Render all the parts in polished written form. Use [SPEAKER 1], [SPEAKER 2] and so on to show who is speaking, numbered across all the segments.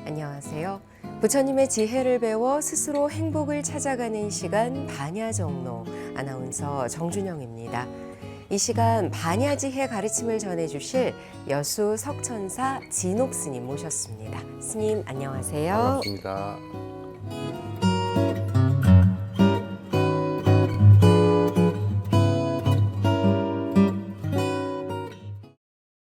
[SPEAKER 1] 안녕하세요. 부처님의 지혜를 배워 스스로 행복을 찾아가는 시간 반야정로 아나운서 정준영입니다. 이 시간 반야지혜 가르침을 전해주실 여수 석천사 진옥 스님 모셨습니다. 스님 안녕하세요.
[SPEAKER 2] 반갑습니다.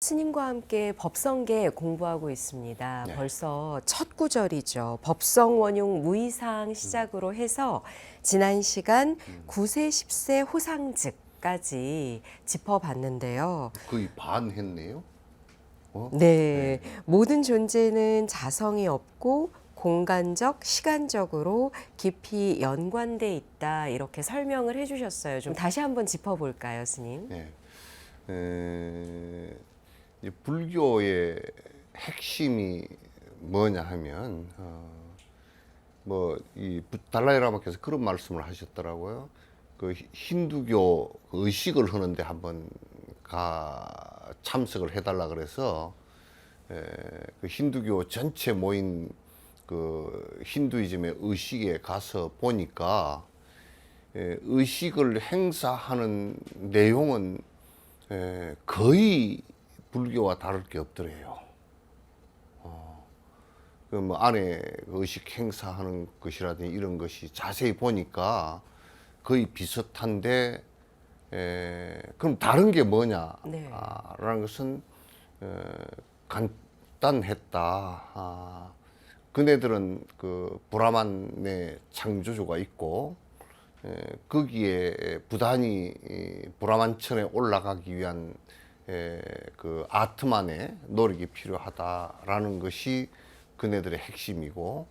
[SPEAKER 1] 스님과 함께 법성계 공부하고 있습니다.
[SPEAKER 2] 네.
[SPEAKER 1] 벌써 첫 구절이죠. 법성원용 무의상 시작으로 해서 지난 시간 9세 10세 호상즉까지 짚어봤는데요.
[SPEAKER 2] 거의 반 했네요.
[SPEAKER 1] 네, 모든 존재는 자성이 없고 공간적, 시간적으로 깊이 연관돼 있다 이렇게 설명을 해주셨어요. 좀 다시 한번 짚어볼까요, 스님?
[SPEAKER 2] 네. 이제 불교의 핵심이 뭐냐 하면 이 달라이라마께서 그런 말씀을 하셨더라고요. 그 힌두교 의식을 하는데 한번 참석을 해달라 그래서 그 힌두교 전체 모인 그 힌두이즘의 의식에 가서 보니까 의식을 행사하는 내용은 거의 불교와 다를 게 없더래요. 그 뭐 안에 의식 행사하는 것이라든지 이런 것이 자세히 보니까 거의 비슷한데, 그럼 다른 게 뭐냐?
[SPEAKER 1] 네.
[SPEAKER 2] 라는 것은 간단했다. 그네들은 그 브라만의 창조주가 있고, 거기에 부단히 브라만천에 올라가기 위한 그 아트만의 노력이 필요하다라는 것이 그네들의 핵심이고,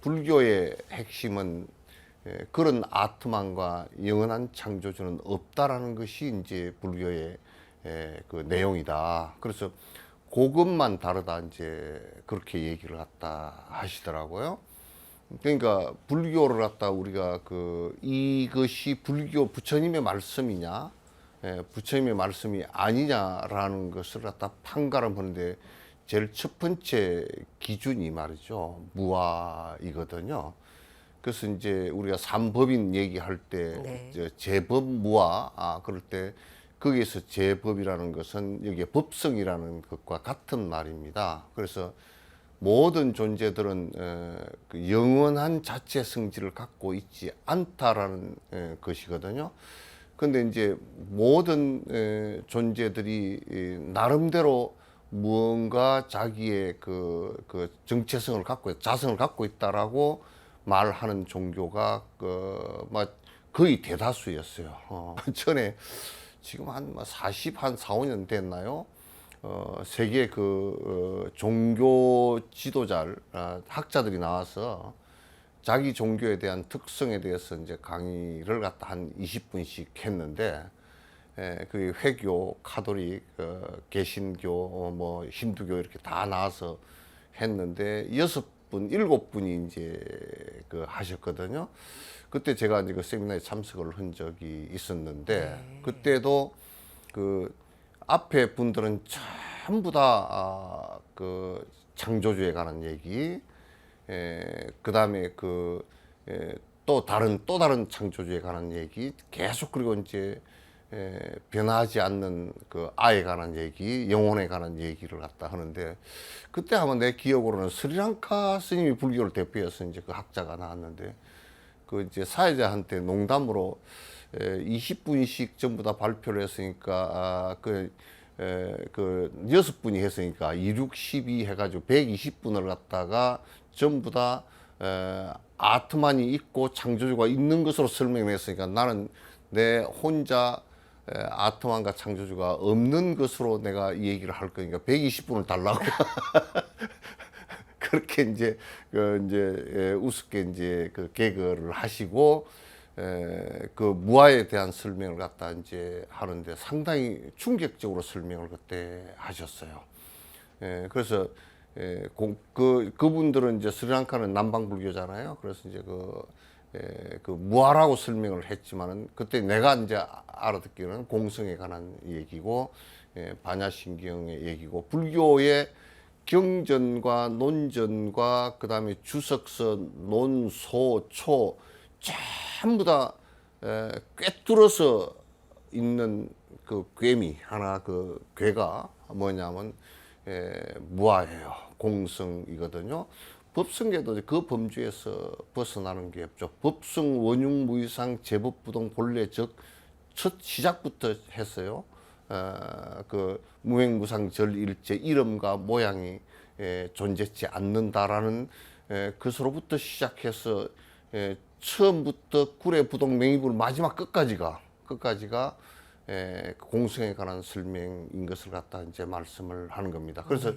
[SPEAKER 2] 불교의 핵심은 그런 아트만과 영원한 창조주는 없다라는 것이 이제 불교의 그 내용이다. 그래서 그것만 다르다 이제 그렇게 얘기를 갖다 하시더라고요. 그러니까 불교를 갖다 우리가 이것이 불교 부처님의 말씀이냐, 부처님의 말씀이 아니냐라는 것을 갖다 판가름하는데 제일 첫 번째 기준이 말이죠, 무아이거든요. 그래서 이제 우리가 삼법인 얘기할 때
[SPEAKER 1] 네.
[SPEAKER 2] 제법 무아 그럴 때 거기에서 제법이라는 것은 여기에 법성이라는 것과 같은 말입니다. 그래서 모든 존재들은 그 영원한 자체 성질을 갖고 있지 않다라는 것이거든요. 근데 이제 모든 존재들이 나름대로 무언가 자기의 그 정체성을 갖고 자성을 갖고 있다라고 말하는 종교가 거의 대다수였어요. 전에 지금 한 4, 5년 됐나요? 세계 종교 지도자 학자들이 나와서 자기 종교에 대한 특성에 대해서 이제 강의를 갖다 한 20분씩 했는데, 그 회교, 카톨릭, 개신교, 뭐 힌두교 이렇게 다 나와서 했는데 6분, 7분이 이제 하셨거든요. 그때 제가 이제 그 세미나에 참석을 한 적이 있었는데,
[SPEAKER 1] 네.
[SPEAKER 2] 그때도 그 앞에 분들은 전부 다 그 창조주에 관한 얘기, 그 다음에 또 다른 창조주에 관한 얘기 계속, 그리고 이제 변하지 않는 그 아에 관한 얘기, 영혼에 관한 얘기를 갖다 하는데, 그때 아마 내 기억으로는 스리랑카 스님이 불교를 대표해서 이제 그 학자가 나왔는데, 그 이제 사회자한테 농담으로 20분씩 전부 다 발표를 했으니까 그 6분이 했으니까 2, 6, 12 해가지고 120분을 갖다가 전부 다 아트만이 있고 창조주가 있는 것으로 설명을 했으니까 나는 내 혼자 아트만과 창조주가 없는 것으로 내가 이 얘기를 할 거니까 120분을 달라고. 그렇게 이제 우습게 이제 그 개그를 하시고, 그 무아에 대한 설명을 갖다 이제 하는데 상당히 충격적으로 설명을 그때 하셨어요. 그래서 그분들은 이제 스리랑카는 남방 불교잖아요. 그래서 이제 그 무아라고 설명을 했지만은 그때 내가 이제 알아듣기로는 공성에 관한 얘기고, 반야신경의 얘기고, 불교의 경전과 논전과 그다음에 주석서, 논소, 초 전부 다 꿰뚫어서 있는 그 괴미 하나, 그 괴가 뭐냐면 무아예요. 공성이거든요. 법성계도 그 범주에서 벗어나는 게 없죠. 법성 원흉 무이상 제법부동 본래 즉 첫 시작부터 했어요. 그 무행무상 절일체 이름과 모양이 존재치 않는다라는 그서로부터 시작해서 처음부터 구례부동 맹의불 마지막 끝까지가 공성에 관한 설명인 것을 갖다 이제 말씀을 하는 겁니다. 그래서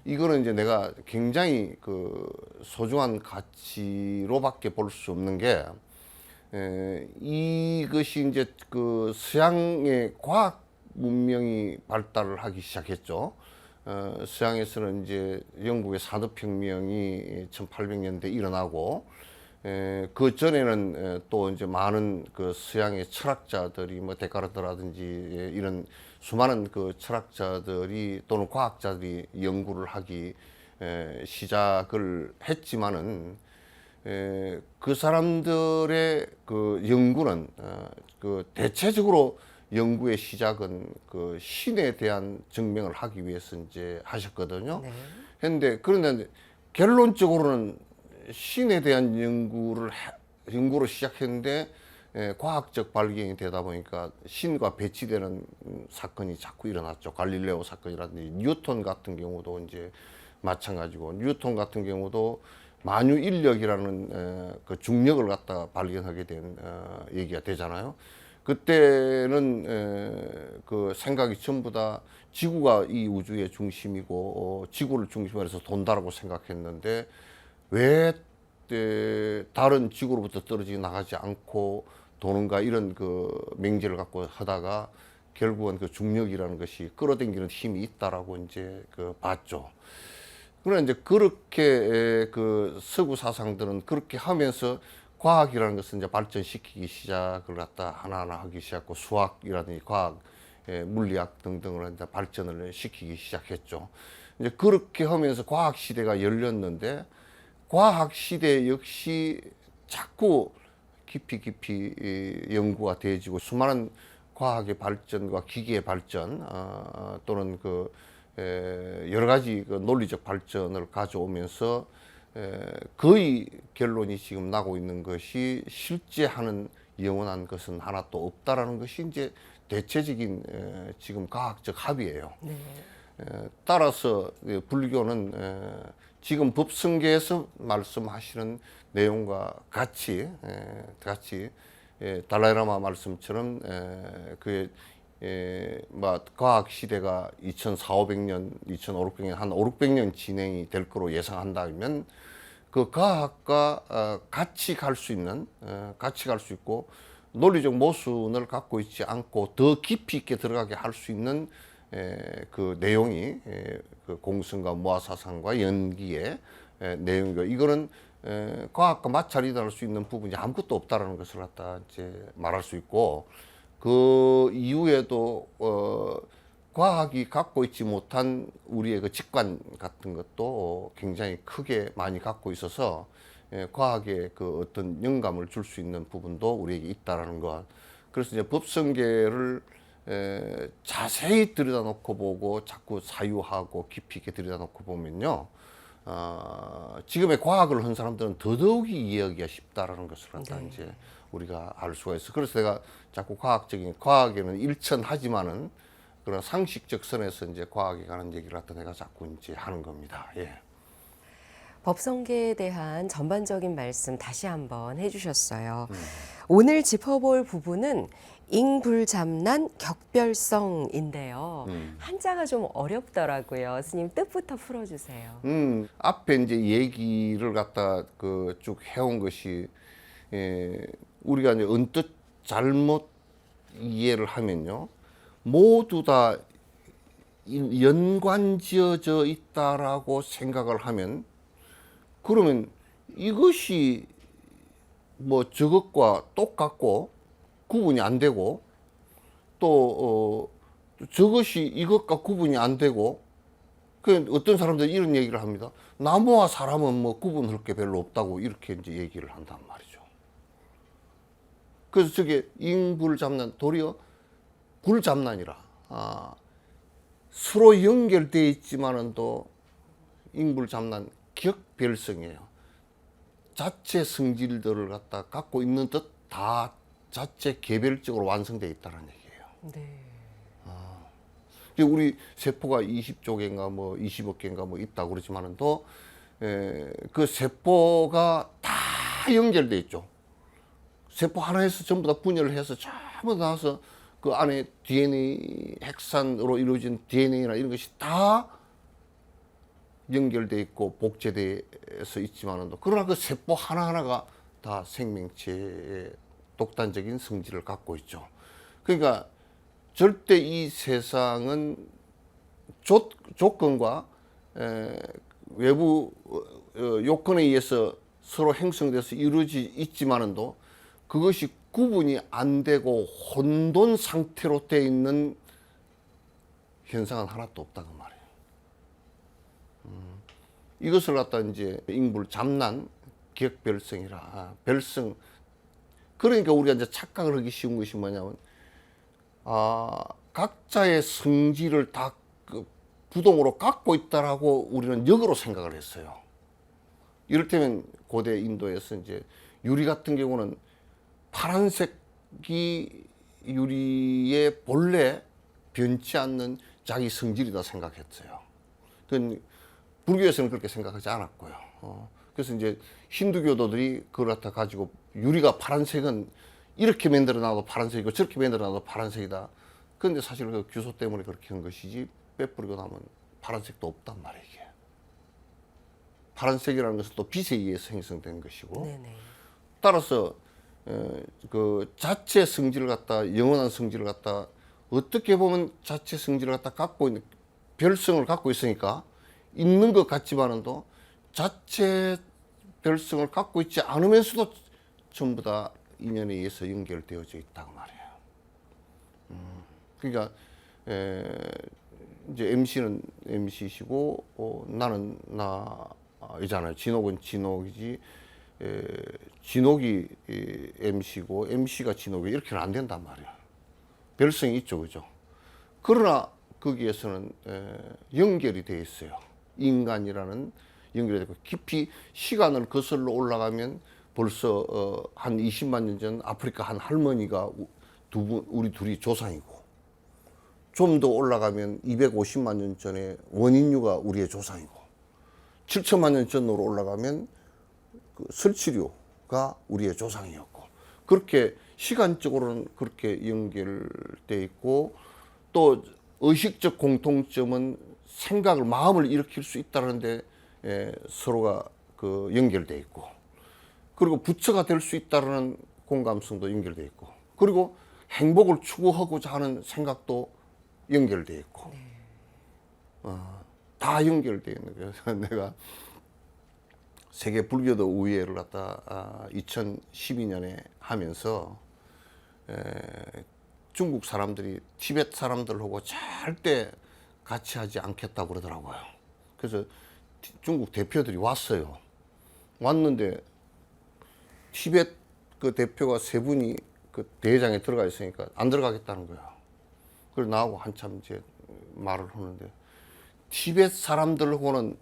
[SPEAKER 2] 이거는 이제 내가 굉장히 그 소중한 가치로밖에 볼 수 없는 게 이것이 이제 그 서양의 과학 문명이 발달을 하기 시작했죠. 서양에서는 이제 영국의 산업혁명이 1800년대 일어나고 그 전에는 또 이제 많은 그 서양의 철학자들이 뭐 데카르트라든지 이런 수많은 그 철학자들이 또는 과학자들이 연구를 하기 시작을 했지만은 그 사람들의 그 연구는 그 대체적으로 연구의 시작은 그 신에 대한 증명을 하기 위해서 이제 하셨거든요.
[SPEAKER 1] 네.
[SPEAKER 2] 근데 그런데 결론적으로는 신에 대한 연구로 시작했는데 과학적 발견이 되다 보니까 신과 배치되는 사건이 자꾸 일어났죠. 갈릴레오 사건이라든지 뉴턴 같은 경우도 이제 마찬가지고, 뉴턴 같은 경우도 만유인력이라는 그 중력을 갖다 발견하게 된 얘기가 되잖아요. 그때는 그 생각이 전부 다 지구가 이 우주의 중심이고 지구를 중심으로 해서 돈다라고 생각했는데 왜 다른 지구로부터 떨어져 나가지 않고 도는가, 이런 그 맹제를 갖고 하다가 결국은 그 중력이라는 것이 끌어당기는 힘이 있다라고 이제 그 봤죠. 그러나 이제 그렇게 그 서구 사상들은 그렇게 하면서 과학이라는 것을 이제 발전시키기 시작을 갖다 하나하나 하기 시작하고, 수학이라든지 과학, 물리학 등등을 이제 발전을 시키기 시작했죠. 이제 그렇게 하면서 과학 시대가 열렸는데, 과학 시대 역시 자꾸 깊이 연구가 되어지고 수많은 과학의 발전과 기기의 발전 또는 그 여러 가지 그 논리적 발전을 가져오면서 거의 결론이 지금 나고 있는 것이 실제 하는 영원한 것은 하나도 없다라는 것이 이제 대체적인 지금 과학적 합의예요.
[SPEAKER 1] 네.
[SPEAKER 2] 따라서 불교는 지금 법성계에서 말씀하시는 내용과 같이 달라이라마 말씀처럼 그의 뭐 과학 시대가 2,400~500년, 2,500~600년 한 500~600년 진행이 될 거로 예상한다면 그 과학과 같이 갈 수 있고 논리적 모순을 갖고 있지 않고 더 깊이 있게 들어가게 할 수 있는 그 내용이 그 공성과 무아사상과 연기의 내용이고, 이거는 과학과 마찰이 될 수 있는 부분이 아무것도 없다라는 것을 갖다 이제 말할 수 있고, 그 이후에도 과학이 갖고 있지 못한 우리의 그 직관 같은 것도 굉장히 크게 많이 갖고 있어서 과학에 그 어떤 영감을 줄 수 있는 부분도 우리에게 있다라는 것. 그래서 이제 법성계를 자세히 들여다놓고 보고 자꾸 사유하고 깊이 있게 들여다놓고 보면요, 지금의 과학을 한 사람들은 더더욱이 이해하기가 쉽다라는 것을 갖다
[SPEAKER 1] 네.
[SPEAKER 2] 이제 우리가 알 수가 있어. 그래서 내가 자꾸 과학에는 일천하지만은 그런 상식적 선에서 이제 과학에 관한 얘기를 갖다 내가 자꾸 이제 하는 겁니다. 예.
[SPEAKER 1] 법성계에 대한 전반적인 말씀 다시 한번 해주셨어요. 오늘 짚어볼 부분은 잉불잡난 격별성인데요. 한자가 좀 어렵더라고요. 스님 뜻부터 풀어주세요.
[SPEAKER 2] 앞에 이제 얘기를 갖다 그 쭉 해온 것이 우리가 이제 언뜻 잘못 이해를 하면요, 모두 다 연관지어져 있다라고 생각을 하면, 그러면 이것이 뭐 저것과 똑같고 구분이 안 되고, 또 저것이 이것과 구분이 안 되고, 그 어떤 사람들이 이런 얘기를 합니다. 나무와 사람은 뭐 구분할 게 별로 없다고 이렇게 이제 얘기를 한단 말이죠. 그래서 저게 잉불잡난 도리어 불잡난이라 서로 연결되어 있지만은 또 잉불잡난 격별성이에요. 자체 성질들을 갖다 갖고 있는 듯 다 자체 개별적으로 완성되어 있다는 얘기예요.
[SPEAKER 1] 네.
[SPEAKER 2] 우리 세포가 20조 개인가 뭐 20억 개인가 뭐 있다고 그러지만은 또 그 세포가 다 연결돼 있죠. 세포 하나에서 전부 다 분열을 해서 전부 다 나와서 그 안에 DNA 핵산으로 이루어진 DNA나 이런 것이 다 연결돼 있고 복제돼서 있지만은 또 그러나 그 세포 하나하나가 다 생명체의 독단적인 성질을 갖고 있죠. 그러니까 절대 이 세상은 조건과 외부 요건에 의해서 서로 형성돼서 이루어지 있지만은도 그것이 구분이 안 되고 혼돈 상태로 돼 있는 현상은 하나도 없다 그 말이에요. 이것을 갖다 이제 잉불잡난 격별성이라 별성. 그러니까 우리가 이제 착각을 하기 쉬운 것이 뭐냐면 각자의 성질을 다 그 부동으로 갖고 있다라고 우리는 역으로 생각을 했어요. 이를테면 고대 인도에서 이제 유리 같은 경우는 파란색이 유리의 본래 변치 않는 자기 성질이다 생각했어요. 그건 불교에서는 그렇게 생각하지 않았고요. 그래서 이제 힌두교도들이 그걸 갖다 가지고 유리가 파란색은 이렇게 만들어 놔도 파란색이고 저렇게 만들어 놔도 파란색이다. 그런데 사실 그 규소 때문에 그렇게 한 것이지 빼버리고 나면 파란색도 없단 말이에요. 이게. 파란색이라는 것은 또 빛에 의해서 형성된 것이고
[SPEAKER 1] 네네.
[SPEAKER 2] 따라서 그 자체 성질을 갖다 영원한 성질을 갖다 어떻게 보면 자체 성질을 갖다 갖고 있는 별성을 갖고 있으니까 있는 것 같지만은 또 자체 별성을 갖고 있지 않으면서도 전부 다 인연에 의해서 연결되어져 있다고 말이에요. 그러니까 이제 MC는 MC시고 나는 나이잖아요. 진옥은 진옥이지. 진옥이 MC고 MC가 진옥이 이렇게는 안 된단 말이에요. 별성이 있죠, 그죠? 그러나 거기에서는 연결이 되어 있어요. 인간이라는 연결이 되고 깊이 시간을 거슬러 올라가면 벌써 한 20만 년 전 아프리카 한 할머니가 우리 둘이 조상이고 좀 더 올라가면 250만 년 전에 원인류가 우리의 조상이고 7천만 년 전으로 올라가면 그 설치류가 우리의 조상이었고 그렇게 시간적으로는 그렇게 연결돼 있고 또 의식적 공통점은 생각을 마음을 일으킬 수 있다는데 서로가 그 연결돼 있고 그리고 부처가 될 수 있다는 공감성도 연결돼 있고 그리고 행복을 추구하고자 하는 생각도 연결돼 있고 다 연결돼 있는 거예요. 그래서 내가 세계 불교도 우회를 갖다 2012년에 하면서 중국 사람들이 티베트 사람들하고 절대 같이 하지 않겠다고 그러더라고요. 그래서 중국 대표들이 왔어요. 왔는데 티베트 그 대표가 세 분이 그 대회장에 들어가 있으니까 안 들어가겠다는 거야. 그래서 나하고 한참 이제 말을 하는데 티베트 사람들하고는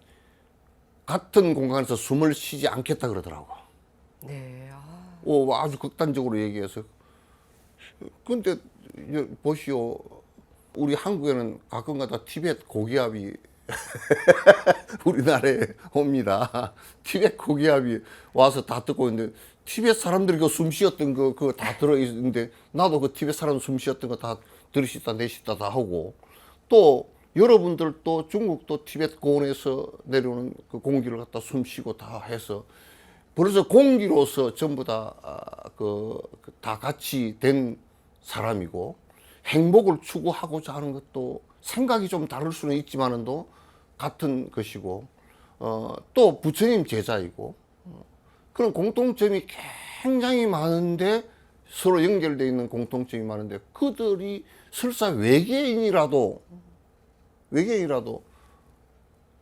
[SPEAKER 2] 같은 공간에서 숨을 쉬지 않겠다 그러더라고.
[SPEAKER 1] 네.
[SPEAKER 2] 아주 극단적으로 얘기해서. 근데 보시오. 우리 한국에는 가끔가다 티베트 고기압이 우리나라에 옵니다. 티베트 고기압이 와서 다 듣고 있는데 티베트 사람들이 그 숨 쉬었던 거 그거 다 들어 있는데 나도 그 티베트 사람 숨 쉬었던 거 다 들으시다 내시다 다 하고 또 여러분들도 중국도 티베트 고원에서 내려오는 그 공기를 갖다 숨 쉬고 다 해서 벌써 공기로서 전부 다 다 같이 된 사람이고 행복을 추구하고자 하는 것도 생각이 좀 다를 수는 있지만은도 같은 것이고 또 부처님 제자이고 그런 공통점이 굉장히 많은데 서로 연결되어 있는 공통점이 많은데 그들이 설사 외계인이라도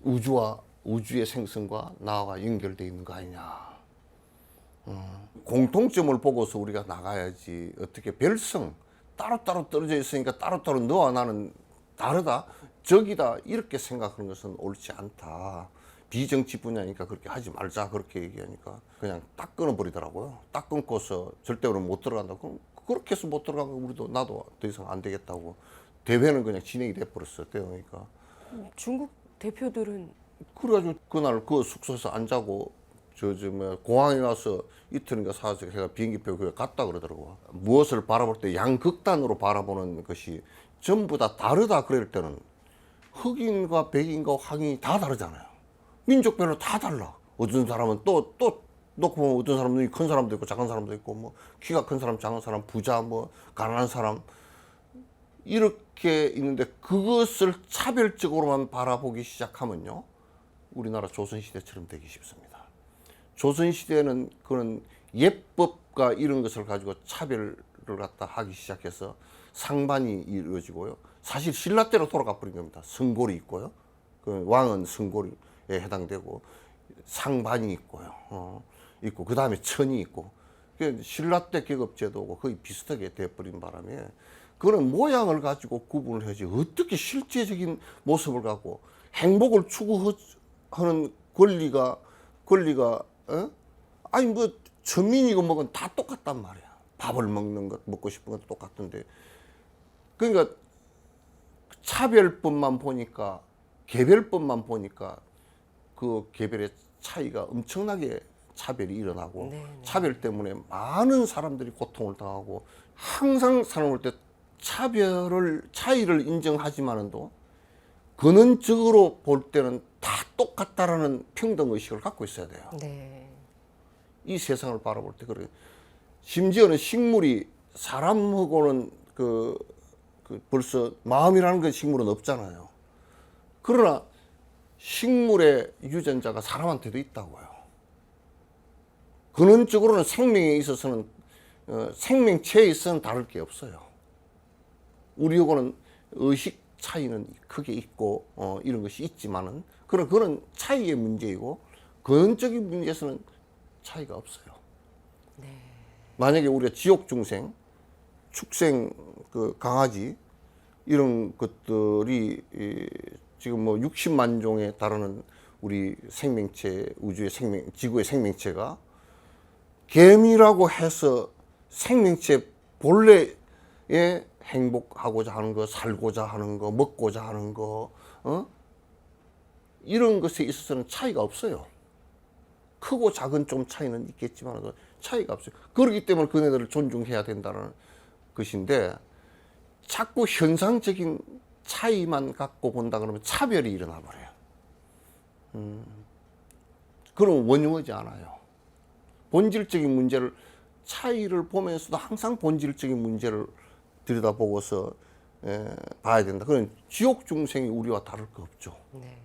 [SPEAKER 2] 우주의 생성과 나와 연결되어 있는 거 아니냐. 공통점을 보고서 우리가 나가야지. 어떻게 별성 따로따로 떨어져 있으니까 따로따로 너와 나는 다르다, 적이다 이렇게 생각하는 것은 옳지 않다. 비정치 분야니까 그렇게 하지 말자 그렇게 얘기하니까 그냥 딱 끊어버리더라고요. 딱 끊고서 절대로 못 들어간다. 그럼 그렇게 해서 못 들어가고 우리도 나도 더 이상 안 되겠다고 대회는 그냥 진행이 돼버렸어요. 그러니까
[SPEAKER 1] 중국 대표들은
[SPEAKER 2] 그래가지고 그날 그 숙소에서 안 자고 뭐 공항에 가서 이틀인가 사서 제가 비행기표 그게 갔다 그러더라고. 무엇을 바라볼 때 양극단으로 바라보는 것이 전부 다 다르다 그럴 때는 흑인과 백인과 황인이 다 다르잖아요. 민족별로 다 달라. 어떤 사람은 또 놓고 보면 어떤 사람은 눈이 큰 사람도 있고 작은 사람도 있고 뭐 키가 큰 사람, 작은 사람, 부자, 뭐 가난한 사람 이렇게 있는데 그것을 차별적으로만 바라보기 시작하면요, 우리나라 조선시대처럼 되기 쉽습니다. 조선시대는 그런 예법과 이런 것을 가지고 차별을 갖다 하기 시작해서 상반이 이루어지고요. 사실 신라 때로 돌아가 버린 겁니다. 성골이 있고요. 그 왕은 성골에 해당되고 상반이 있고요. 있고 그 다음에 천이 있고 신라 때 계급제도고 거의 비슷하게 돼버린 바람에 그런 모양을 가지고 구분을 해야지 어떻게 실제적인 모습을 갖고 행복을 추구하는 권리가 아니 뭐 천민이고 뭐건 다 똑같단 말이야. 밥을 먹는 것 먹고 싶은 건 똑같은데 그러니까 차별법만 보니까 개별법만 보니까 그 개별의 차이가 엄청나게 차별이 일어나고
[SPEAKER 1] 네.
[SPEAKER 2] 차별 때문에 많은 사람들이 고통을 당하고 항상 사람 볼 때 차이를 인정하지만은도 근원적으로 볼 때는 다 똑같다라는 평등 의식을 갖고 있어야 돼요.
[SPEAKER 1] 네.
[SPEAKER 2] 이 세상을 바라볼 때 그래. 심지어는 식물이 사람하고는 그 벌써 마음이라는 건 식물은 없잖아요. 그러나 식물의 유전자가 사람한테도 있다고요. 근원적으로는 생명에 있어서는 생명체에 있어서는 다를 게 없어요. 우리하고는 의식 차이는 크게 있고 이런 것이 있지만은 그런 차이의 문제이고 근원적인 문제에서는 차이가 없어요.
[SPEAKER 1] 네.
[SPEAKER 2] 만약에 우리가 지옥 중생, 축생, 그 강아지 이런 것들이 지금 뭐 60만 종에 달하는 우리 생명체, 우주의 지구의 생명체가 개미라고 해서 생명체 본래의 행복하고자 하는 거, 살고자 하는 거, 먹고자 하는 거, 이런 것에 있어서는 차이가 없어요. 크고 작은 좀 차이는 있겠지만 차이가 없어요. 그렇기 때문에 그네들을 존중해야 된다는 것인데 자꾸 현상적인 차이만 갖고 본다 그러면 차별이 일어나 버려요. 그럼 원흉하지 않아요. 본질적인 문제를 차이를 보면서도 항상 본질적인 문제를 들여다보고서 봐야 된다. 그런 지옥 중생이 우리와 다를 거 없죠.
[SPEAKER 1] 네.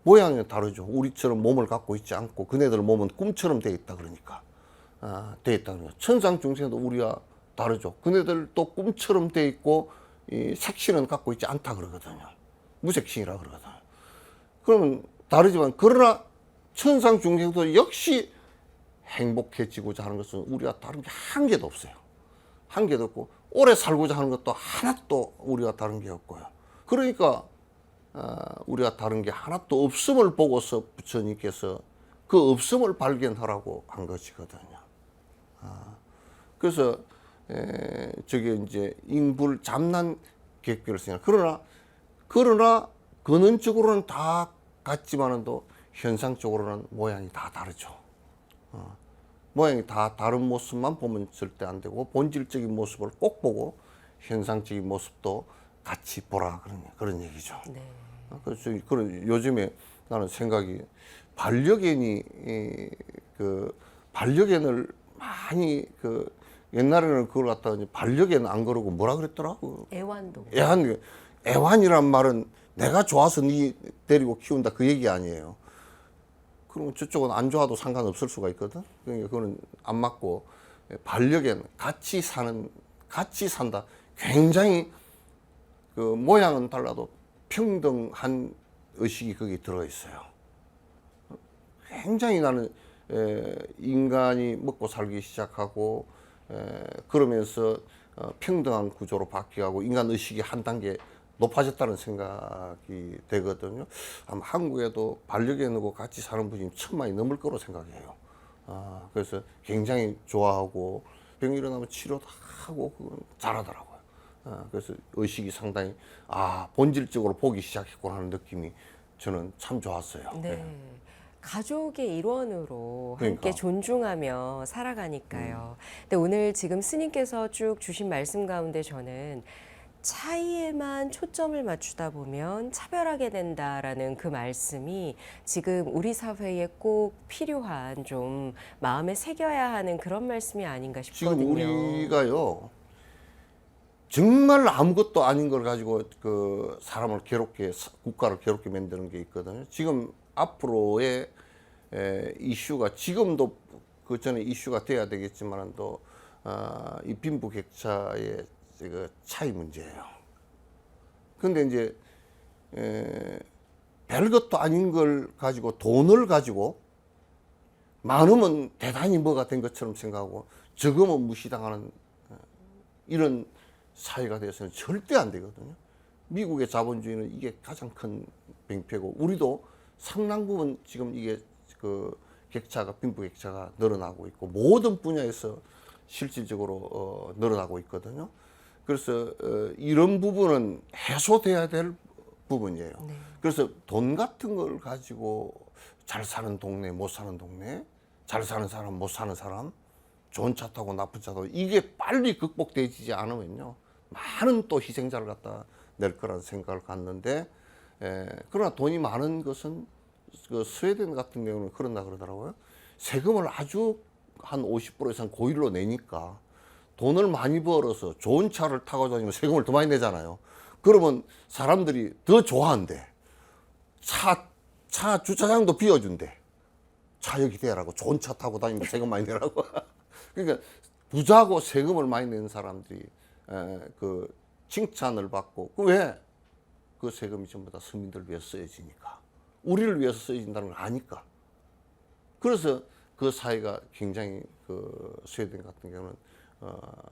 [SPEAKER 2] 모양이 다르죠. 우리처럼 몸을 갖고 있지 않고 그네들 몸은 꿈처럼 돼 있다 그러니까 돼 있다 그러니까 천상 중생도 우리와 다르죠. 그네들도 꿈처럼 돼 있고 이 색신은 갖고 있지 않다 그러거든요. 무색신이라 그러거든요. 그러면 다르지만 그러나 천상 중생도 역시 행복해지고자 하는 것은 우리와 다른 게 한 개도 없어요. 한 개도 없고 오래 살고자 하는 것도 하나도 우리와 다른 게 없고요. 그러니까 우리가 다른 게 하나도 없음을 보고서 부처님께서 그 없음을 발견하라고 한 것이거든요. 그래서 저게 이제 인불 잡난 객별성. 그러나 근원적으로는 다 같지만은도 현상적으로는 모양이 다 다르죠. 모양이 다 다른 모습만 보면 절대 안 되고 본질적인 모습을 꼭 보고 현상적인 모습도 같이 보라 그런 얘기죠.
[SPEAKER 1] 네.
[SPEAKER 2] 그래서 그런 요즘에 나는 생각이 반려견이 반려견을 많이 옛날에는 그걸 갖다가 반려견 안 그러고 뭐라 그랬더라?
[SPEAKER 1] 애완동.
[SPEAKER 2] 애완이란 말은 내가 좋아서 네 데리고 키운다 그 얘기 아니에요. 그러면 저쪽은 안 좋아도 상관없을 수가 있거든. 그러니까 그거는 안 맞고 반려견 같이 산다. 굉장히 그 모양은 달라도 평등한 의식이 거기 들어 있어요. 굉장히 나는 인간이 먹고 살기 시작하고 그러면서 평등한 구조로 바뀌고 인간 의식이 한 단계 높아졌다는 생각이 되거든요. 아마 한국에도 반려견하고 같이 사는 분이 1000만이 넘을 거로 생각해요. 그래서 굉장히 좋아하고 병이 일어나면 치료도 하고 그건 잘하더라고요. 그래서 의식이 상당히 본질적으로 보기 시작했구나 하는 느낌이 저는 참 좋았어요.
[SPEAKER 1] 네.
[SPEAKER 2] 예.
[SPEAKER 1] 가족의 일원으로
[SPEAKER 2] 그러니까.
[SPEAKER 1] 함께 존중하며 살아가니까요. 근데 오늘 지금 스님께서 쭉 주신 말씀 가운데 저는 차이에만 초점을 맞추다 보면 차별하게 된다라는 그 말씀이 지금 우리 사회에 꼭 필요한 좀 마음에 새겨야 하는 그런 말씀이 아닌가 싶거든요.
[SPEAKER 2] 지금 우리가요 정말 아무것도 아닌 걸 가지고 그 사람을 괴롭게 국가를 괴롭게 만드는 게 있거든요. 지금 앞으로의 이슈가 지금도 그 전에 이슈가 돼야 되겠지만 또 이 빈부격차의 그 차이 문제예요. 근데 이제 별것도 아닌 걸 가지고 돈을 가지고 많으면 대단히 뭐가 된 것처럼 생각하고 적으면 무시당하는 이런 사회가 돼서는 절대 안 되거든요. 미국의 자본주의는 이게 가장 큰 병폐고 우리도 상당 부분 지금 이게 그 격차가 빈부격차가 늘어나고 있고 모든 분야에서 실질적으로 늘어나고 있거든요. 그래서 이런 부분은 해소돼야 될 부분이에요.
[SPEAKER 1] 네.
[SPEAKER 2] 그래서 돈 같은 걸 가지고 잘 사는 동네, 못 사는 동네, 잘 사는 사람, 못 사는 사람, 좋은 차 타고 나쁜 차 타고 이게 빨리 극복되지 않으면요 많은 또 희생자를 갖다 낼 거라는 생각을 갖는데 그러나 돈이 많은 것은 그 스웨덴 같은 경우는 그런다 그러더라고요. 세금을 아주 한 50% 이상 고율로 내니까 돈을 많이 벌어서 좋은 차를 타고 다니면 세금을 더 많이 내잖아요. 그러면 사람들이 더 좋아한대. 차 주차장도 비워준대. 차 여기 대라고 좋은 차 타고 다니면 세금 많이 내라고. 그러니까 부자고 세금을 많이 내는 사람들이 그 칭찬을 받고 왜? 그 세금이 전부 다 서민들을 위해서 쓰여지니까. 우리를 위해서 쓰여진다는 걸 아니까. 그래서 그 사회가 굉장히 그 스웨덴 같은 경우는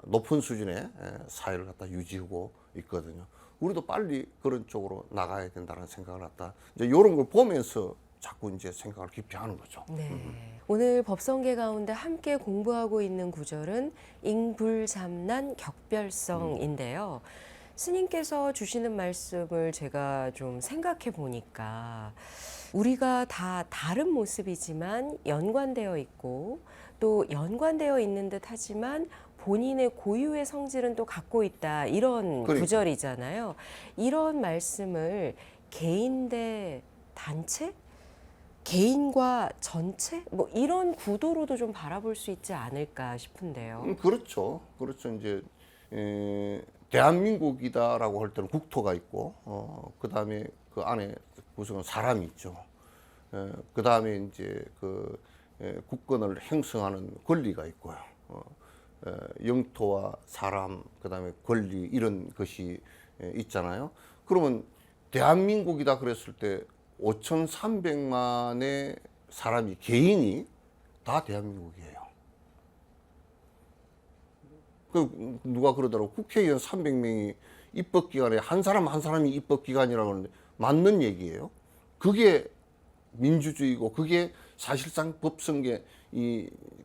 [SPEAKER 2] 높은 수준의 사회를 갖다 유지하고 있거든요. 우리도 빨리 그런 쪽으로 나가야 된다는 생각을 갖다 이제 이런 걸 보면서 자꾸 이제 생각을 깊이 하는 거죠.
[SPEAKER 1] 네. 오늘 법성계 가운데 함께 공부하고 있는 구절은 잉불잠난 격별성인데요. 스님께서 주시는 말씀을 제가 좀 생각해 보니까 우리가 다 다른 모습이지만 연관되어 있고 또 연관되어 있는 듯 하지만 본인의 고유의 성질은 또 갖고 있다 이런
[SPEAKER 2] 그러니까.
[SPEAKER 1] 구절이잖아요. 이런 말씀을 개인 대 단체? 개인과 전체? 뭐 이런 구도로도 좀 바라볼 수 있지 않을까 싶은데요.
[SPEAKER 2] 그렇죠. 그렇죠. 이제 대한민국이다라고 할 때는 국토가 있고, 그 다음에 그 안에 구성은 사람이 있죠. 그 다음에 이제 그 국권을 행성하는 권리가 있고요. 영토와 사람, 그 다음에 권리 이런 것이 있잖아요. 그러면 대한민국이다 그랬을 때 5,300만의 사람이 개인이 다 대한민국이에요. 그 누가 그러더라고. 국회의원 300명이 입법기관에 한 사람 한 사람이 입법기관이라고 하는데 맞는 얘기예요. 그게 민주주의고 그게 사실상 법성계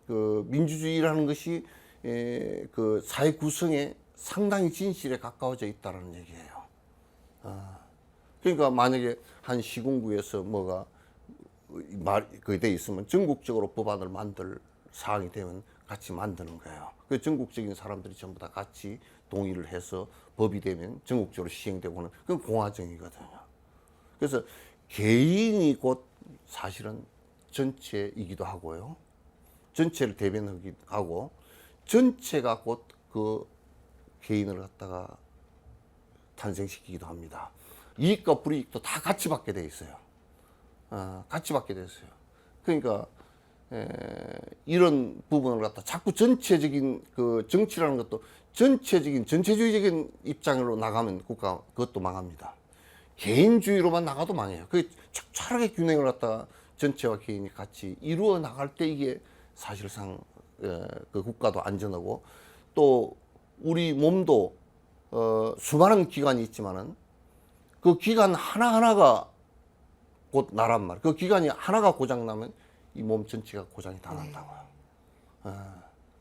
[SPEAKER 2] 그 민주주의라는 것이 그 사회 구성에 상당히 진실에 가까워져 있다는 얘기예요. 그러니까 만약에 한 시군구에서 뭐가 그게 돼 있으면 전국적으로 법안을 만들 사항이 되면 같이 만드는 거예요. 그 전국적인 사람들이 전부 다 같이 동의를 해서 법이 되면 전국적으로 시행되고는 그건 공화정이거든요. 그래서 개인이 곧 사실은 전체이기도 하고요. 전체를 대변하기도 하고 전체가 곧 그 개인을 갖다가 탄생시키기도 합니다. 이익과 불이익도 다 같이 받게 돼 있어요. 같이 받게 됐어요. 그러니까 이런 부분을 갖다 자꾸 전체적인 그 정치라는 것도 전체적인 전체주의적인 입장으로 나가면 국가 그것도 망합니다. 개인주의로만 나가도 망해요. 그 적절하게 균형을 갖다가 전체와 개인이 같이 이루어 나갈 때 이게 사실상 그 국가도 안전하고 또 우리 몸도 수많은 기관이 있지만은 그 기관 하나하나가 곧 나란 말. 그 기관이 하나가 고장 나면 이 몸 전체가 고장이 다 난다고요.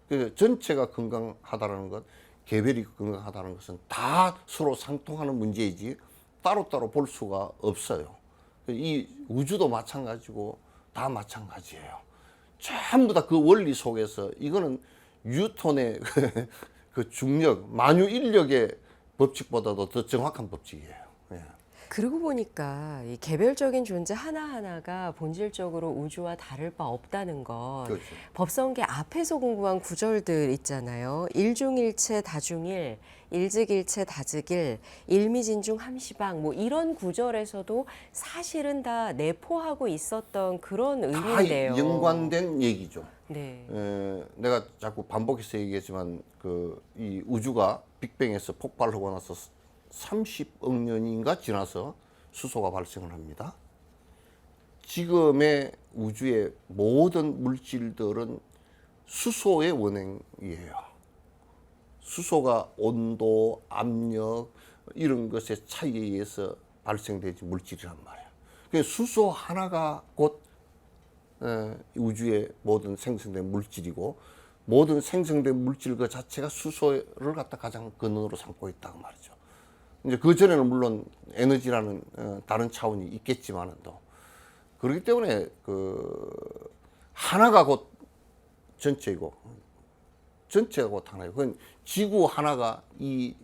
[SPEAKER 2] 그래서 전체가 건강하다는 것, 개별이 건강하다는 것은 다 서로 상통하는 문제이지 따로따로 볼 수가 없어요. 이 우주도 마찬가지고 다 마찬가지예요. 전부 다 그 원리 속에서 이거는 뉴턴의 그 중력, 만유인력의 법칙보다도 더 정확한 법칙이에요. 예.
[SPEAKER 1] 그러고 보니까 이 개별적인 존재 하나하나가 본질적으로 우주와 다를 바 없다는 것.
[SPEAKER 2] 그렇죠.
[SPEAKER 1] 법성계 앞에서 공부한 구절들 있잖아요. 일중일체 다중일, 일즉일체 다즉일, 일미진중 함시방 뭐 이런 구절에서도 사실은 다 내포하고 있었던 그런
[SPEAKER 2] 다
[SPEAKER 1] 의미인데요.
[SPEAKER 2] 연관된 얘기죠.
[SPEAKER 1] 네.
[SPEAKER 2] 내가 자꾸 반복해서 얘기했지만 그 이 우주가 빅뱅에서 폭발하고 나서 30억 년인가 지나서 수소가 발생을 합니다. 지금의 우주의 모든 물질들은 수소의 원행이에요. 수소가 온도, 압력 이런 것의 차이에 의해서 발생되지 물질이란 말이에요. 그래서 수소 하나가 곧 우주의 모든 생성된 물질이고 모든 생성된 물질 그 자체가 수소를 갖다 가장 근원으로 삼고 있다고 말이죠. 이제 그 전에는 물론 에너지라는 다른 차원이 있겠지만도 그렇기 때문에 그 하나가 곧 전체이고 전체가 곧 하나예요. 그건 지구 하나가 이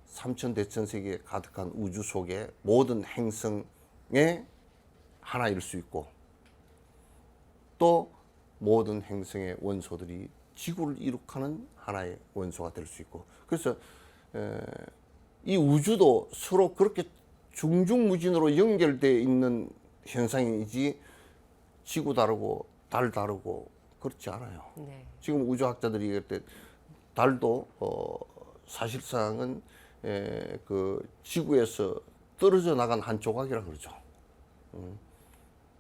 [SPEAKER 2] 삼천대천세계에 가득한 우주 속에 모든 행성의 하나일 수 있고 또 모든 행성의 원소들이 지구를 이룩하는 하나의 원소가 될 수 있고 그래서 이 우주도 서로 그렇게 중중무진으로 연결되어 있는 현상이지 지구 다르고 달 다르고 그렇지 않아요.
[SPEAKER 1] 네.
[SPEAKER 2] 지금 우주학자들이 얘기할 때 달도 사실상은 그 지구에서 떨어져 나간 한 조각이라 그러죠.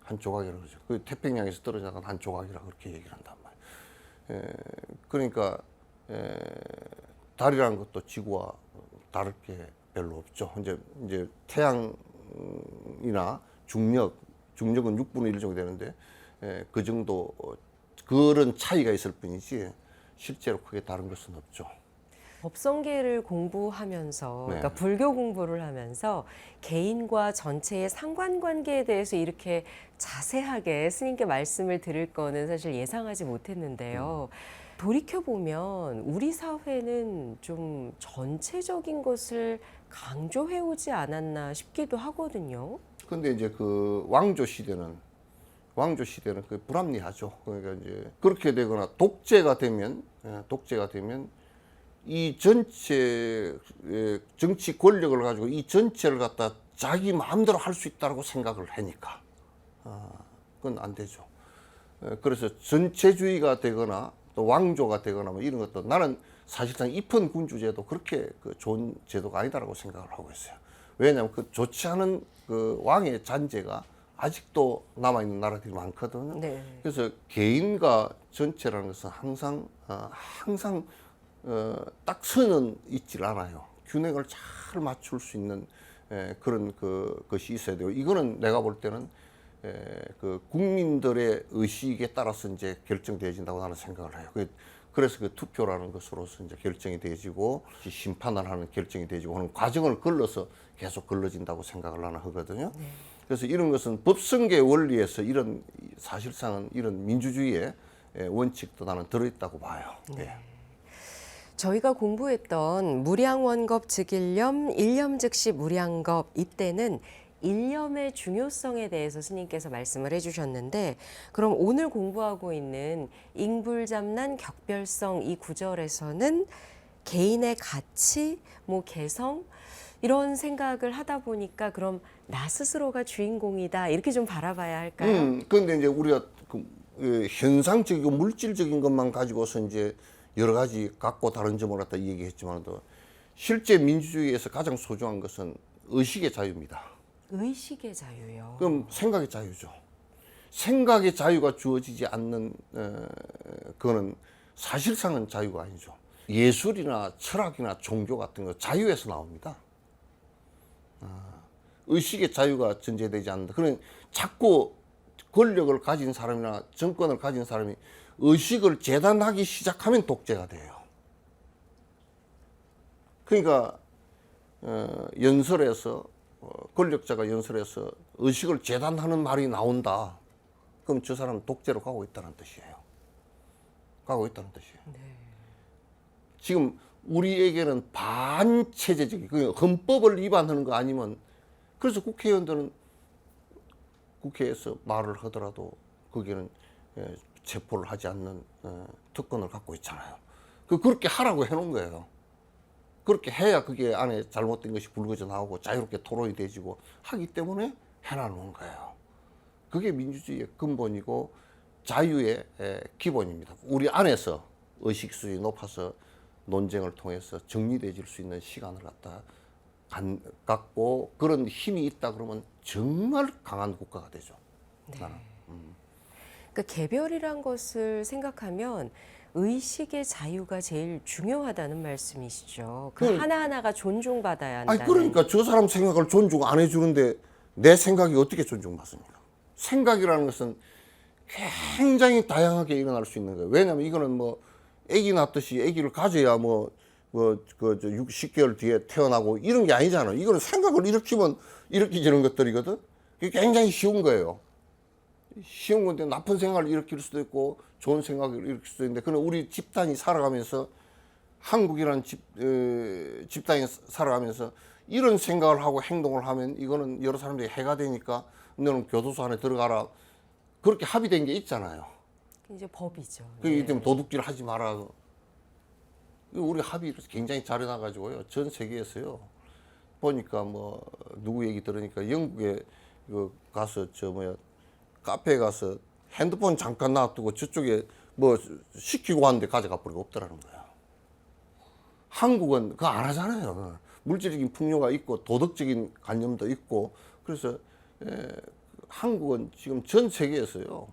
[SPEAKER 2] 한 조각이라 그러죠. 그 태평양에서 떨어져 나간 한 조각이라 그렇게 얘기를 한단 말이에요. 그러니까 달이라는 것도 지구와 다를 게 별로 없죠. 이제 태양이나 중력은 6분의 1 정도 되는데 그 정도 그런 차이가 있을 뿐이지 실제로 크게 다른 것은 없죠.
[SPEAKER 1] 법성계를 공부하면서, 그러니까
[SPEAKER 2] 네.
[SPEAKER 1] 불교 공부를 하면서 개인과 전체의 상관관계에 대해서 이렇게 자세하게 스님께 말씀을 들을 거는 사실 예상하지 못했는데요. 돌이켜보면 우리 사회는 좀 전체적인 것을 강조해오지 않았나 싶기도 하거든요.
[SPEAKER 2] 근데 이제 그 왕조 시대는 그 불합리하죠. 그러니까 이제 그렇게 되거나 독재가 되면 이 전체 정치 권력을 가지고 이 전체를 갖다 자기 마음대로 할 수 있다고 생각을 하니까 그건 안 되죠. 그래서 전체주의가 되거나 또 왕조가 되거나 뭐 이런 것도 나는 사실상 입헌 군주제도 그렇게 그 좋은 제도가 아니다라고 생각을 하고 있어요. 왜냐하면 그 좋지 않은 그 왕의 잔재가 아직도 남아 있는 나라들이 많거든요.
[SPEAKER 1] 네.
[SPEAKER 2] 그래서 개인과 전체라는 것은 항상 딱 선은 있질 않아요. 균형을 잘 맞출 수 있는 그런 것이 있어야 돼요. 이거는 내가 볼 때는 그 국민들의 의식에 따라서 이제 결정되어진다고 나는 생각을 해요. 그래서 그 투표라는 것으로서 이제 결정이 되어지고 심판을 하는 결정이 되어지고 하는 과정을 걸러서 계속 걸러진다고 생각을 나는 하거든요.
[SPEAKER 1] 네.
[SPEAKER 2] 그래서 이런 것은 법성계 원리에서 이런 사실상은 이런 민주주의의 원칙도 나는 들어있다고 봐요.
[SPEAKER 1] 네. 저희가 공부했던 무량원겁 즉일념, 일념 즉시 무량겁 이때는 일념의 중요성에 대해서 스님께서 말씀을 해주셨는데 그럼 오늘 공부하고 있는 잉불잡난 격별성 이 구절에서는 개인의 가치, 뭐 개성 이런 생각을 하다 보니까 그럼 나 스스로가 주인공이다 이렇게 좀 바라봐야 할까요?
[SPEAKER 2] 그런데 이제 우리가 현상적이고 물질적인 것만 가지고서 이제 여러 가지 갖고 다른 점을 갖다 얘기했지만도 실제 민주주의에서 가장 소중한 것은 의식의 자유입니다.
[SPEAKER 1] 의식의 자유요.
[SPEAKER 2] 그럼 생각의 자유죠. 생각의 자유가 주어지지 않는 그거는 사실상은 자유가 아니죠. 예술이나 철학이나 종교 같은 거 자유에서 나옵니다. 의식의 자유가 전제되지 않는다. 그러니 자꾸 권력을 가진 사람이나 정권을 가진 사람이 의식을 재단하기 시작하면 독재가 돼요. 그러니까 연설에서 권력자가 연설에서 의식을 재단하는 말이 나온다. 그럼 저 사람은 독재로 가고 있다는 뜻이에요. 가고 있다는 뜻이에요.
[SPEAKER 1] 네.
[SPEAKER 2] 지금 우리에게는 반체제적인, 그 헌법을 위반하는 거 아니면, 그래서 국회의원들은 국회에서 말을 하더라도 거기는 체포를 하지 않는 특권을 갖고 있잖아요. 그렇게 하라고 해놓은 거예요. 그렇게 해야 그게 안에 잘못된 것이 불거져 나오고 자유롭게 토론이 되지고 하기 때문에 해놔놓은 거예요. 그게 민주주의의 근본이고 자유의 기본입니다. 우리 안에서 의식 수준이 높아서 논쟁을 통해서 정리되질 수 있는 시간을 갖고 그런 힘이 있다 그러면 정말 강한 국가가 되죠.
[SPEAKER 1] 네.
[SPEAKER 2] 나는.
[SPEAKER 1] 그러니까 개별이란 것을 생각하면 의식의 자유가 제일 중요하다는 말씀이시죠. 그 하나하나가 존중받아야 한다는.
[SPEAKER 2] 아니 그러니까 저 사람 생각을 존중 안 해주는데 내 생각이 어떻게 존중받습니까? 생각이라는 것은 굉장히 다양하게 일어날 수 있는 거예요. 왜냐하면 이거는 뭐 아기 낳듯이 아기를 가져야 뭐 10개월 뒤에 태어나고 이런 게 아니잖아요. 이거는 생각을 일으키면 일으키지는 것들이거든. 그게 굉장히 쉬운 거예요. 쉬운 건데 나쁜 생각을 일으킬 수도 있고 좋은 생각을 일으킬 수도 있는데, 그럼 우리 집단이 살아가면서 한국이라는 집단이 살아가면서 이런 생각을 하고 행동을 하면 이거는 여러 사람들이 해가 되니까 너는 교도소 안에 들어가라. 그렇게 합의된 게 있잖아요.
[SPEAKER 1] 이제 법이죠.
[SPEAKER 2] 그게 때문에 도둑질 하지 마라. 우리 합의를 굉장히 잘 해놔가지고요. 전 세계에서요. 보니까 뭐 누구 얘기 들으니까 영국에 가서 카페에 가서 핸드폰 잠깐 놔두고 저쪽에 뭐 시키고 왔는데 가져가 버리고 없더라는 거야. 한국은 그거 안 하잖아요. 물질적인 풍요가 있고 도덕적인 관념도 있고, 그래서 한국은 지금 전 세계에서요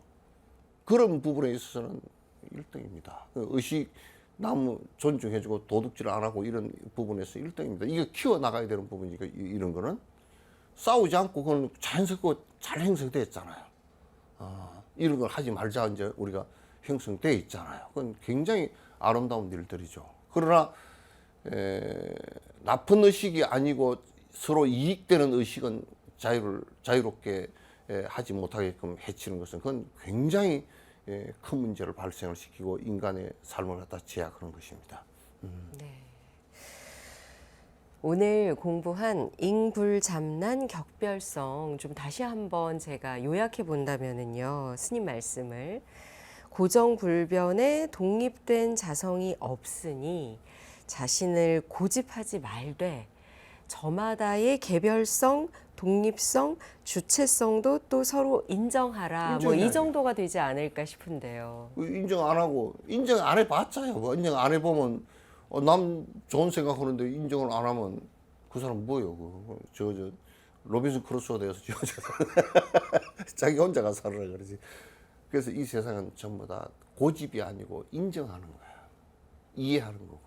[SPEAKER 2] 그런 부분에 있어서는 1등입니다. 의식 남 존중해주고 도둑질 안 하고 이런 부분에서 1등입니다. 이게 키워나가야 되는 부분이니까 이런 거는 싸우지 않고 그건 자연스럽고 잘 형성되었잖아요. 이런 걸 하지 말자 이제 우리가 형성돼 있잖아요. 그건 굉장히 아름다운 일들이죠. 그러나 나쁜 의식이 아니고 서로 이익되는 의식은 자유롭게 하지 못하게끔 해치는 것은 그건 굉장히 큰 문제를 발생을 시키고 인간의 삶을 갖다 제약하는 것입니다.
[SPEAKER 1] 네. 오늘 공부한 잉불잠난 격별성 좀 다시 한번 제가 요약해 본다면은요. 스님 말씀을 고정불변의 독립된 자성이 없으니 자신을 고집하지 말되 저마다의 개별성, 독립성, 주체성도 또 서로 인정하라. 뭐 이 정도가 되지 않을까 싶은데요.
[SPEAKER 2] 인정 안 하고 인정 안 해봤자요. 뭐 인정 안 해보면 남 좋은 생각하는데 인정을 안 하면 그 사람 뭐예요? 저 로빈슨 크루소에서 자기 혼자가 살아라 그러지. 그래서 이 세상은 전부 다 고집이 아니고 인정하는 거야. 이해하는 거고.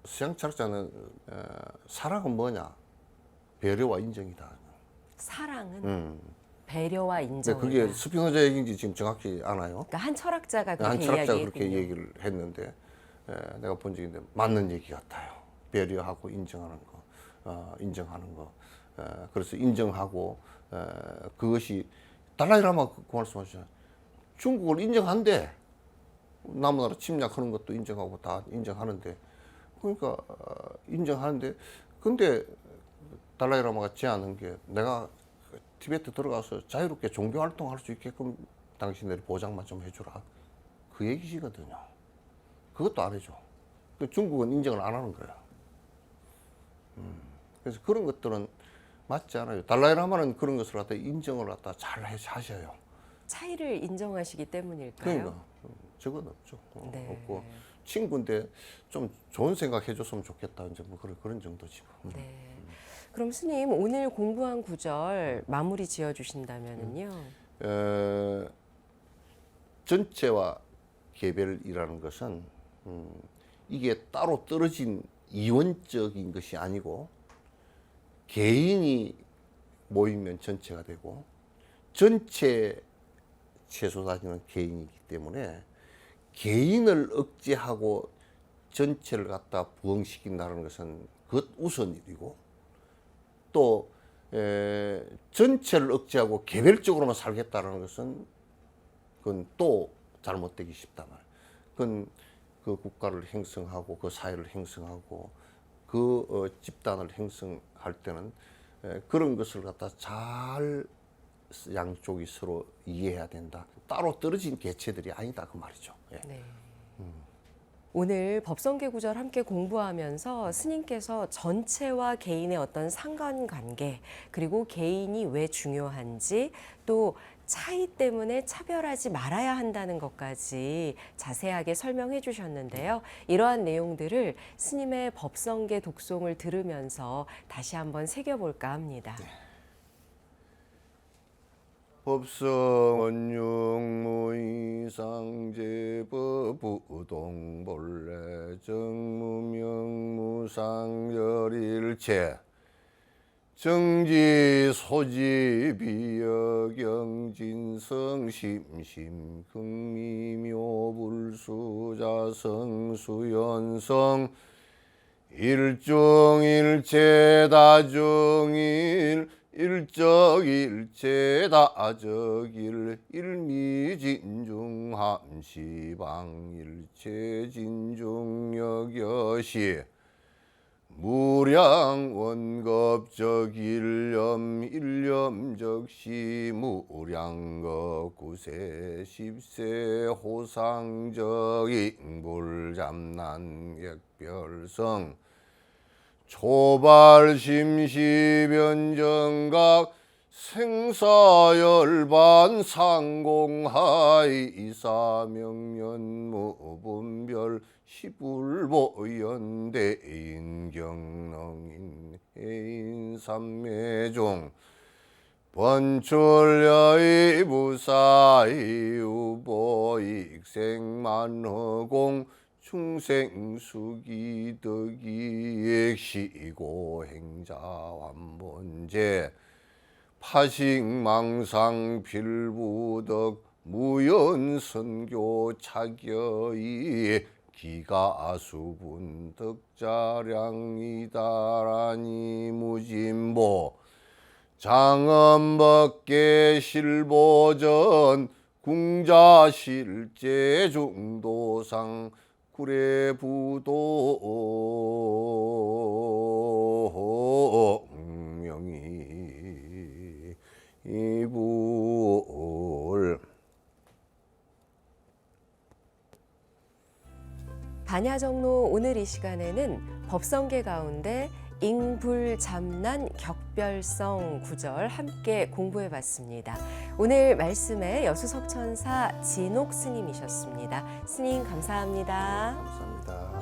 [SPEAKER 2] 서양 철학자는 사랑은 뭐냐? 배려와 인정이다.
[SPEAKER 1] 사랑은 배려와 인정이다.
[SPEAKER 2] 그게 스피노자 얘기인지 지금 정확히 아나요?
[SPEAKER 1] 그러니까 한 철학자가
[SPEAKER 2] 한
[SPEAKER 1] 그렇게
[SPEAKER 2] 철학자가
[SPEAKER 1] 이야기했군요.
[SPEAKER 2] 그렇게 얘기를 했는데 내가 본 적인데 맞는 얘기 같아요. 배려하고 인정하는 거, 인정하는 거. 그래서 인정하고 그것이 달라이라마 그 말씀하셨잖아요. 중국을 인정한대. 남나라 침략하는 것도 인정하고 다 인정하는데, 그러니까 인정하는데, 근데 달라이라마가 제안한 게 내가 티베트 들어가서 자유롭게 종교 활동할 수 있게끔 당신들이 보장만 좀 해주라. 그 얘기시거든요. 그것도 안 해줘. 중국은 인정을 안 하는 거야. 그래서 그런 것들은 맞지 않아요. 달라이라마는 그런 것을 갖다 인정을 갖다 잘 하셔요.
[SPEAKER 1] 차이를 인정하시기 때문일까요?
[SPEAKER 2] 그러니까 저건 없죠.
[SPEAKER 1] 네.
[SPEAKER 2] 없고 친구인데 좀 좋은 생각 해줬으면 좋겠다. 이제 뭐 그런 정도지.
[SPEAKER 1] 네. 그럼 스님 오늘 공부한 구절 마무리 지어 주신다면은요.
[SPEAKER 2] 전체와 개별이라는 것은 이게 따로 떨어진 이원적인 것이 아니고 개인이 모이면 전체가 되고 전체 최소단위는 개인이기 때문에 개인을 억제하고 전체를 갖다 부흥시킨다는 것은 그것 우선 일이고 또 전체를 억제하고 개별적으로만 살겠다는 것은 그건 또 잘못되기 쉽다 말. 그건 그 국가를 형성하고 그 사회를 형성하고 그 집단을 형성할 때는 그런 것을 갖다 잘 양쪽이 서로 이해해야 된다. 따로 떨어진 개체들이 아니다 그 말이죠. 예.
[SPEAKER 1] 네. 오늘 법성계 구절 함께 공부하면서 스님께서 전체와 개인의 어떤 상관관계 그리고 개인이 왜 중요한지 또 차이 때문에 차별하지 말아야 한다는 것까지 자세하게 설명해 주셨는데요. 이러한 내용들을 스님의 법성계 독송을 들으면서 다시 한번 새겨볼까 합니다.
[SPEAKER 2] 법성 원육무이상제법부동본래 정무명무상열일체 정지소지비역영진성심심극미묘불수자성수연성 일중일체다중일 일적일체다적일 일미진중함시방일체진중여겨시 무량원겁적 일념적시 무량겁 구세 십세 호상적 인불잠난 객별성 초발심시변정각 생사열반 상공하이 이사명연무분별 시불보연대인 경능인 해인삼매종 번출여의 부사의 우보익생만허공 충생수기덕이 액시고행자완본제 파식망상필부덕 무연선교 차겨이 기가수분덕자량이다라니 무진보 장엄법계 실보전 궁자실제 중도상 구례부도 명이 이불
[SPEAKER 1] 반야정로 오늘 이 시간에는 법성계 가운데 잉불잠난 격별성 구절 함께 공부해 봤습니다. 오늘 말씀에 여수석천사 진옥 스님이셨습니다. 스님 감사합니다.
[SPEAKER 2] 감사합니다.